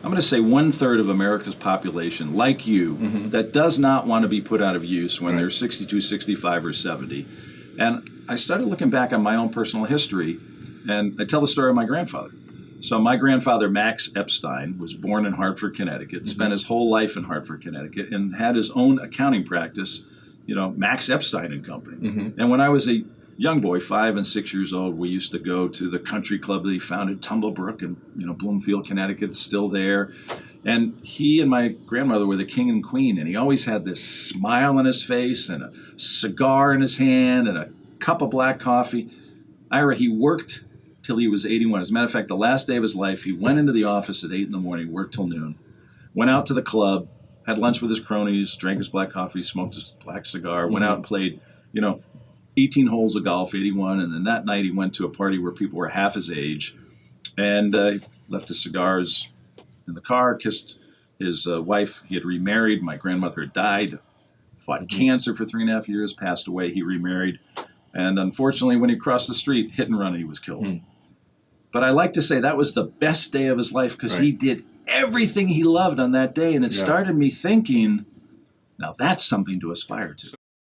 I'm going to say 1/3 of America's population, like you, that does not want to be put out of use when they're 62, 65, or 70. And I started looking back on my own personal history, and I tell the story of my grandfather. So my grandfather, Max Epstein, was born in Hartford, Connecticut, spent his whole life in Hartford, Connecticut, and had his own accounting practice, Max Epstein and Company. And when I was a young boy, 5 and 6 years old, we used to go to the country club that he founded, Tumblebrook, in Bloomfield, Connecticut, still there. And he and my grandmother were the king and queen, and he always had this smile on his face and a cigar in his hand and a cup of black coffee. Ira, he worked till he was 81. As a matter of fact, the last day of his life, he went into the office at 8 in the morning, worked till noon, went out to the club, had lunch with his cronies, drank his black coffee, smoked his black cigar, went out and played, 18 holes of golf, 81. And then that night he went to a party where people were half his age, and left his cigars in the car, kissed his wife. He had remarried. My grandmother had died, fought cancer for 3.5 years, passed away. He remarried. And unfortunately, when he crossed the street, hit and run, and he was killed. But I like to say that was the best day of his life because he did everything he loved on that day. And it started me thinking, now that's something to aspire to.